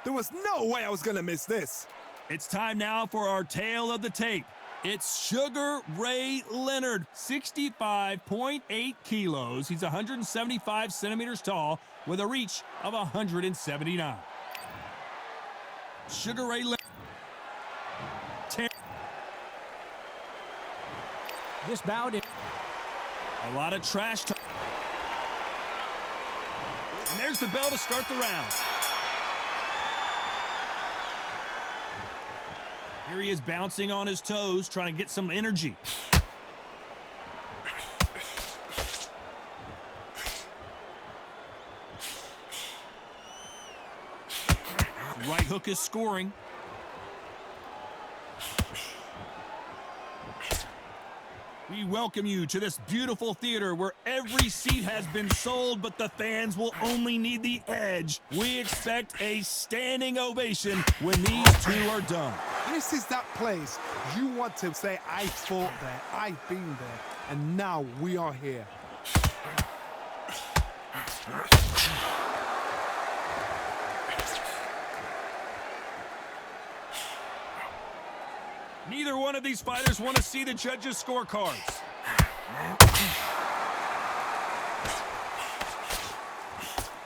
There was no way I was going to miss this. It's time now for our tale of the tape. It's Sugar Ray Leonard, 65.8 kilos. He's 175 centimeters tall with a reach of 179. Sugar Ray Leonard. This bout is a lot of trash talk. And there's the bell to start the round. Here he is bouncing on his toes, trying to get some energy. Right hook is scoring. We welcome you to this beautiful theater where every seat has been sold, but the fans will only need the edge. We expect a standing ovation when these two are done. This is that place you want to say, I fought there, I've been there, and now we are here. Neither one of these fighters want to see the judges' scorecards.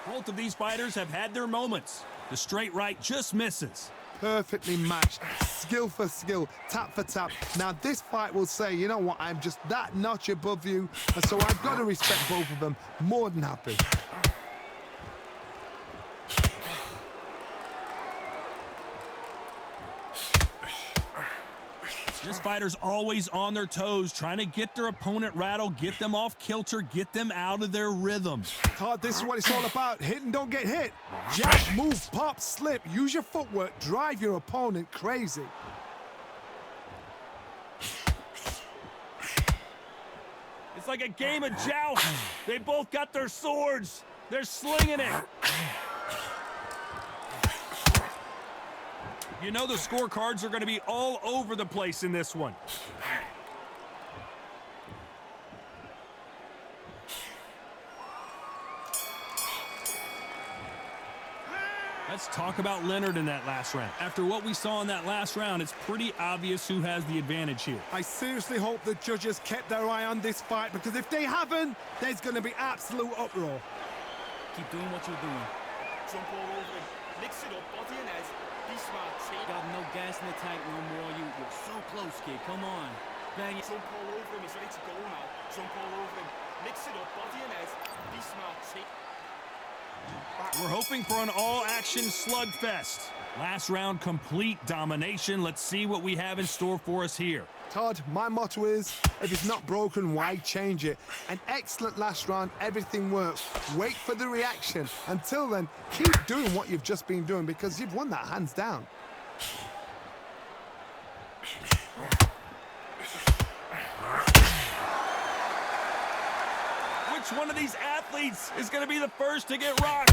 Both of these fighters have had their moments. The straight right just misses. Perfectly matched, skill for skill, tap for tap. Now this fight will say, you know what, I'm just that notch above you, and so I've got to respect both of them. More than happy. This fighter's always on their toes, trying to get their opponent rattled, get them off kilter, get them out of their rhythm. Todd, this is what it's all about. Hit and don't get hit. Jab, move, pop, slip. Use your footwork. Drive your opponent crazy. It's like a game of joust. They both got their swords. They're slinging it. You know the scorecards are going to be all over the place in this one. Let's talk about Leonard in that last round. After what we saw in that last round, it's pretty obvious who has the advantage here. I seriously hope the judges kept their eye on this fight, because if they haven't, there's going to be absolute uproar. keep doing what you're doing. Jump all over him. Mix it up, body and head. Be smart, take. Got no gas in the tank no more. You're so close, kid. Come on. Bang it. Jump all over him. He's ready to go now. Jump all over him. Mix it up, body and head. Be smart, take. We're hoping for an all-action slugfest. Last round, complete domination. Let's see what we have in store for us here. Todd, my motto is, if it's not broken, why change it? An excellent last round, everything works. Wait for the reaction. Until then, keep doing what you've just been doing, because you've won that hands down. Which one of these athletes is going to be the first to get rocked?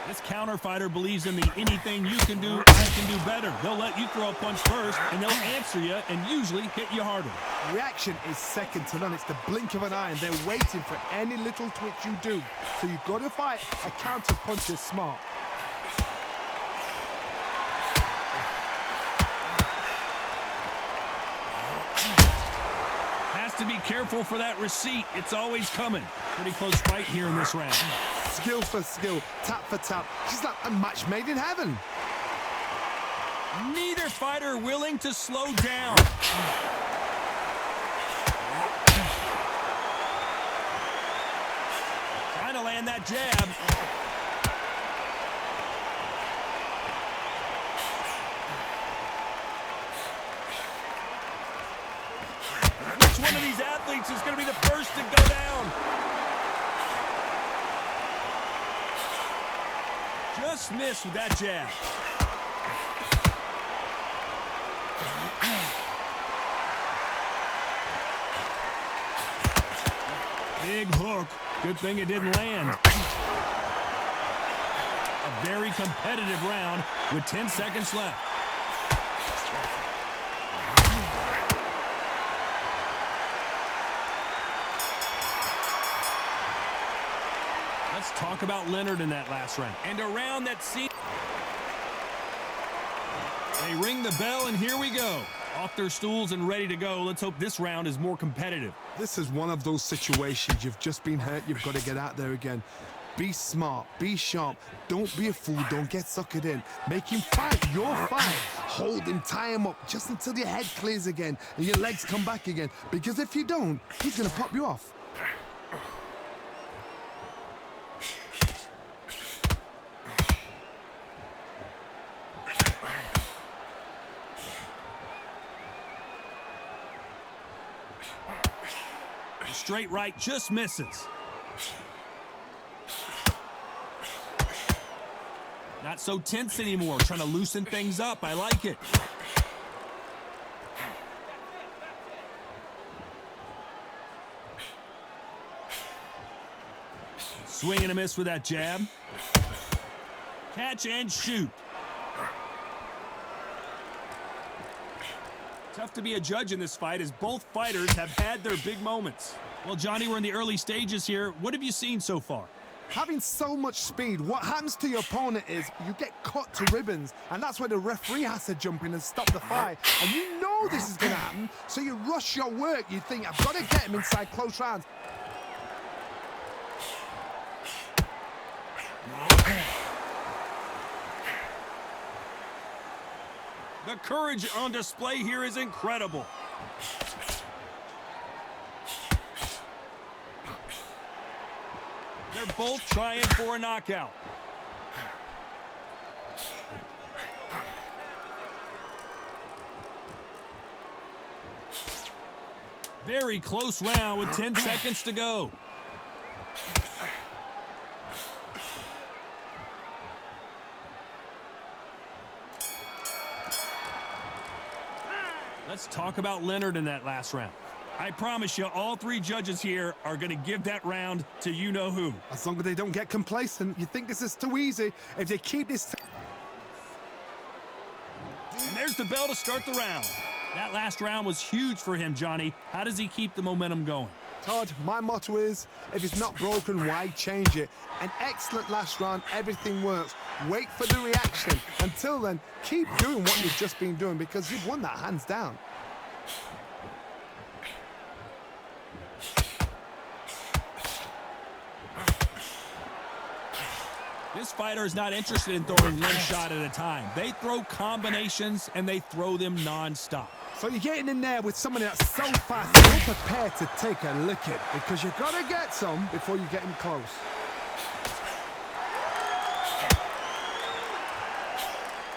This counter fighter believes in the anything you can do, I can do better. They'll let you throw a punch first, and they'll answer you and usually hit you harder. Reaction is second to none. It's the blink of an eye, and they're waiting for any little twitch you do. So you've got to fight a counter punch is smart. Has to be careful for that receipt. It's always coming. Pretty close fight here in this round. Skill for skill, tap for tap. She's like a match made in heaven. Neither fighter willing to slow down. Trying to land that jab. Which one of these athletes is going to be the first to go down? Just missed with that jab. Big hook. Good thing it didn't land. A very competitive round with 10 seconds left. Let's talk about Leonard in that last round. And around that scene, they ring the bell, and here we go. Off their stools and ready to go. Let's hope this round is more competitive. This is one of those situations. You've just been hurt. You've got to get out there again. Be smart. Be sharp. Don't be a fool. Don't get suckered in. Make him fight your fight. Hold him. Tie him up just until your head clears again and your legs come back again. Because if you don't, he's going to pop you off. Straight right just misses. Not so tense anymore, trying to loosen things up. I like it. Swing and a miss with that jab. Catch and shoot. Tough to be a judge in this fight as both fighters have had their big moments. Well, Johnny, we're in the early stages here. What have you seen so far? Having so much speed, what happens to your opponent is you get cut to ribbons, and that's where the referee has to jump in and stop the fight. And you know this is going to happen, so you rush your work. You think, I've got to get him inside close rounds. The courage on display here is incredible. They're both trying for a knockout. Very close round with 10 seconds to go. Let's talk about Leonard in that last round. I promise you, all three judges here are going to give that round to you-know-who. As long as they don't get complacent, you think this is too easy. If they keep this... And there's the bell to start the round. That last round was huge for him, Johnny. How does he keep the momentum going? Todd, my motto is, if it's not broken, why change it? An excellent last round, everything works. Wait for the reaction. Until then, keep doing what you've just been doing because you've won that hands down. This fighter is not interested in throwing one shot at a time. They throw combinations, and they throw them non-stop. So you're getting in there with someone that's so fast, you're prepared to take a licking because you've got to get some before you get him close.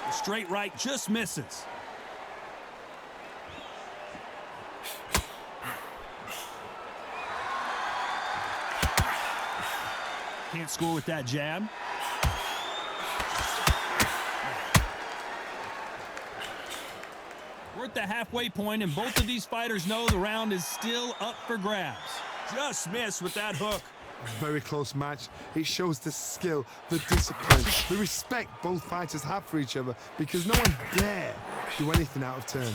The straight right just misses. Can't score with that jab. We're at the halfway point, and both of these fighters know the round is still up for grabs. Just missed with that hook. Very close match. It shows the skill, the discipline, the respect both fighters have for each other because no one dare do anything out of turn.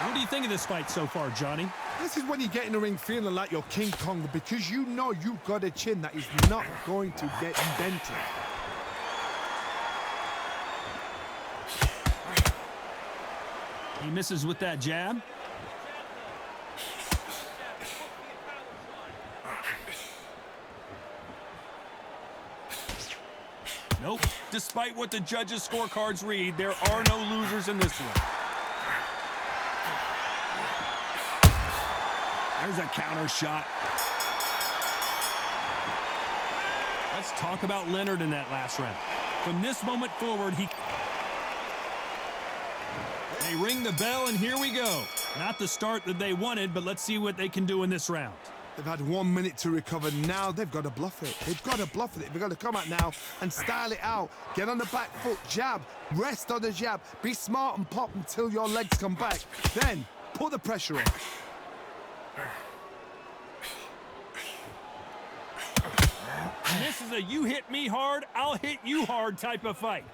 What do you think of this fight so far, Johnny? This is when you get in the ring feeling like you're King Kong because you know you've got a chin that is not going to get dented. He misses with that jab. Nope. Despite what the judges' scorecards read, there are no losers in this one. There's a counter shot. Let's talk about Leonard in that last round. From this moment forward, they ring the bell, and here we go. Not the start that they wanted, but let's see what they can do in this round. They've had 1 minute to recover. Now they've got to bluff it. They've got to bluff it. They've got to come out now and style it out. Get on the back foot, jab, rest on the jab. Be smart and pop until your legs come back. Then put the pressure on. And this is a you hit me hard, I'll hit you hard type of fight.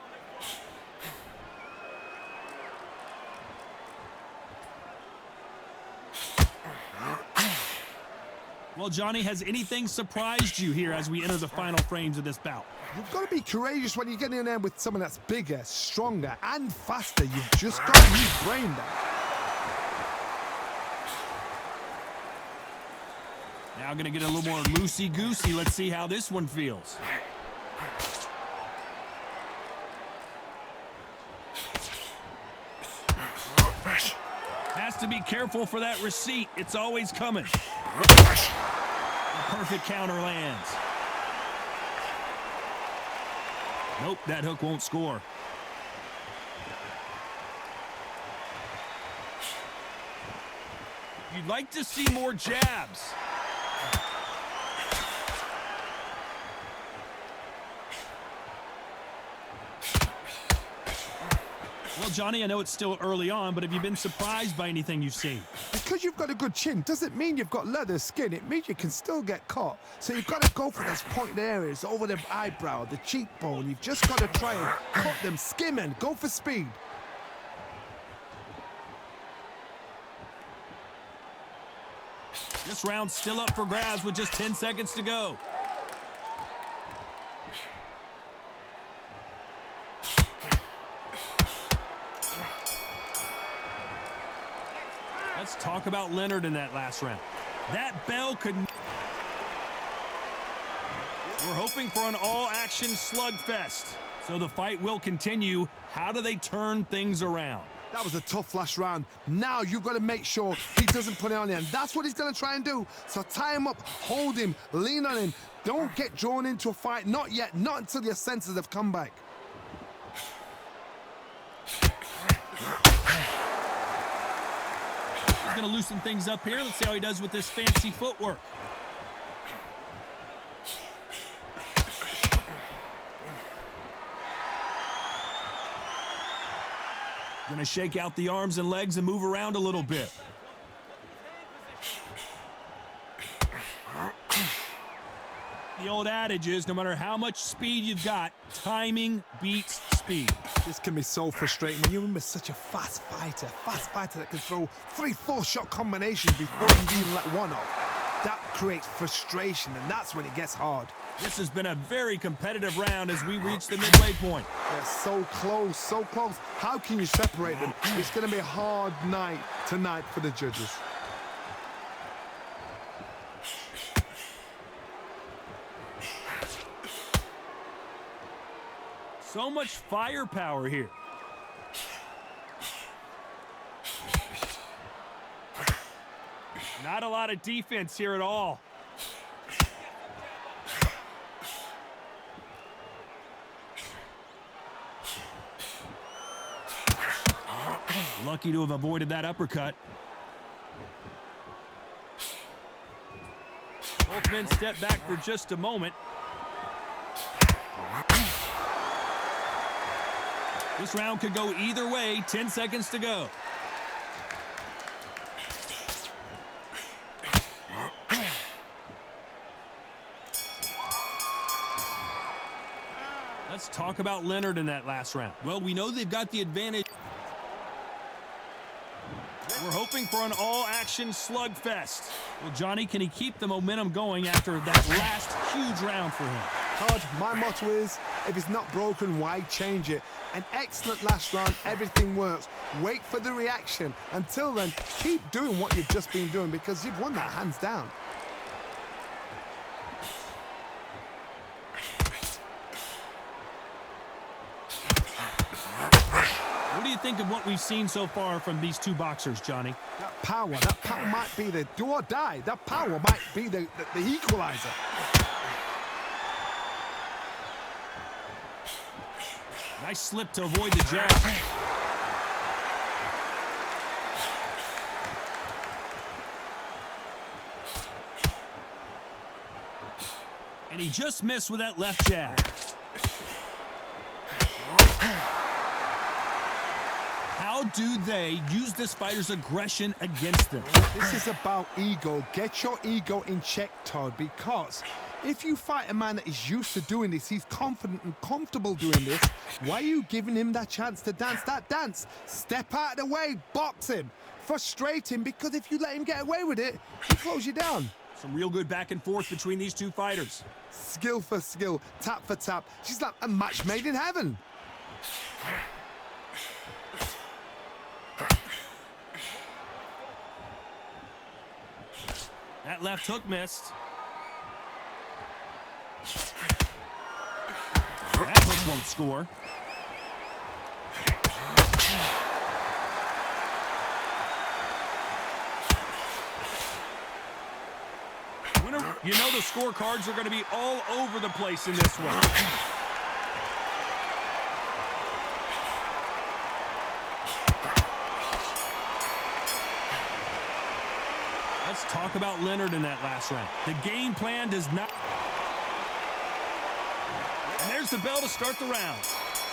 Well, Johnny, has anything surprised you here as we enter the final frames of this bout? You've got to be courageous when you get in there with someone that's bigger, stronger, and faster. You've just got to use brain there. Now going to get a little more loosey-goosey. Let's see how this one feels. Has to be careful for that receipt. It's always coming. A perfect counter lands. Nope, that hook won't score. You'd like to see more jabs. Well, Johnny, I know it's still early on, but have you been surprised by anything you've seen? Because you've got a good chin doesn't mean you've got leather skin. It means you can still get caught. So you've got to go for those pointed areas over the eyebrow, the cheekbone. You've just got to try and cut them, skim and go for speed. This round's still up for grabs with just 10 seconds to go. Let's talk about Leonard in that last round. That bell could... We're hoping for an all-action slugfest. So the fight will continue. How do they turn things around? That was a tough last round. Now you've got to make sure he doesn't put it on you. And that's what he's going to try and do. So tie him up, hold him, lean on him. Don't get drawn into a fight. Not yet. Not until your senses have come back. He's going to loosen things up here. Let's see how he does with this fancy footwork. Going to shake out the arms and legs and move around a little bit. The old adage is, no matter how much speed you've got, timing beats speed. This can be so frustrating when you're such a fast fighter that can throw 3-4 shot combinations before you can even let one off. That creates frustration, and that's when it gets hard. This has been a very competitive round as we reach the midway point. They're so close, so close. How can you separate them? It's going to be a hard night tonight for the judges. So much firepower here. Not a lot of defense here at all. Lucky to have avoided that uppercut. Both men step back for just a moment. This round could go either way. 10 seconds to go. Let's talk about Leonard in that last round. Well, we know they've got the advantage. We're hoping for an all-action slugfest. Well, Johnny, can he keep the momentum going after that last huge round for him? Todd, my motto is, if it's not broken, why change it? An excellent last round, everything works. Wait for the reaction. Until then, keep doing what you've just been doing because you've won that hands down. What do you think of what we've seen so far from these two boxers, Johnny? That power might be the do or die. That power might be the equalizer. Nice slip to avoid the jab. And he just missed with that left jab. How do they use this fighter's aggression against them? This is about ego. Get your ego in check, Todd, because if you fight a man that is used to doing this, he's confident and comfortable doing this, why are you giving him that chance to dance that dance? Step out of the way, box him, frustrate him, because if you let him get away with it, he'll close you down. Some real good back and forth between these two fighters. Skill for skill, tap for tap. She's like a match made in heaven. That left hook missed. That hook won't score. You know the scorecards are going to be all over the place in this one. Let's talk about Leonard in that last round. The game plan does not... And there's the bell to start the round.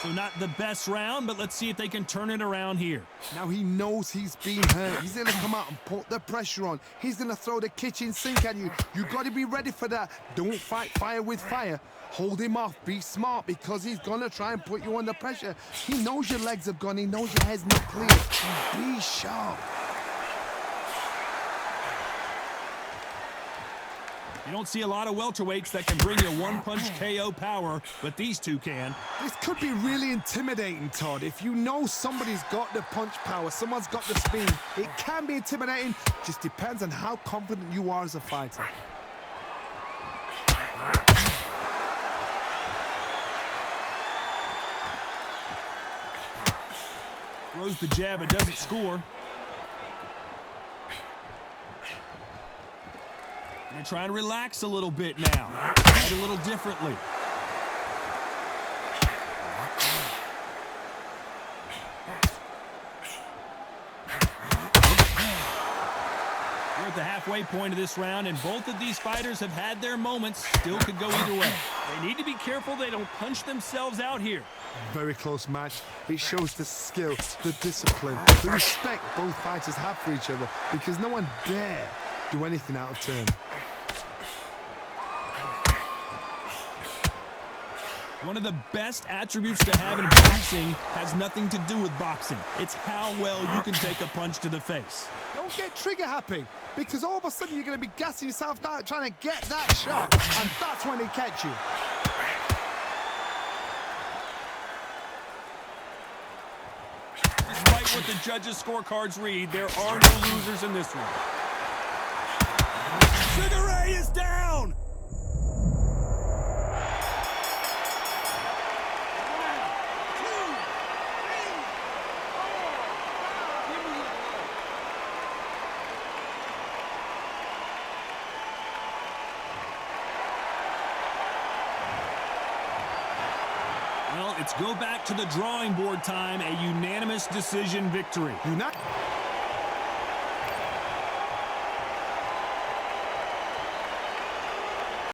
So not the best round, but let's see if they can turn it around here. Now he knows he's been hurt. He's going to come out and put the pressure on. He's going to throw the kitchen sink at you. You've got to be ready for that. Don't fight fire with fire. Hold him off. Be smart because he's going to try and put you under pressure. He knows your legs have gone. He knows your head's not clear. Be sharp. You don't see a lot of welterweights that can bring you one-punch KO power, but these two can. This could be really intimidating, Todd. If you know somebody's got the punch power, someone's got the speed, it can be intimidating. Just depends on how confident you are as a fighter. Throws the jab, it doesn't score. They're trying to relax a little bit now. Fight a little differently. We're at the halfway point of this round, and both of these fighters have had their moments. Still could go either way. They need to be careful they don't punch themselves out here. Very close match. It shows the skill, the discipline, the respect both fighters have for each other because no one dare do anything out of turn. One of the best attributes to have in boxing has nothing to do with boxing. It's how well you can take a punch to the face. Don't get trigger happy because all of a sudden you're going to be gassing yourself out trying to get that shot, and that's when they catch you. Despite what the judges' scorecards read, there are no losers in this one. Suga Ray is down! Well, it's go back to the drawing board time, a unanimous decision victory.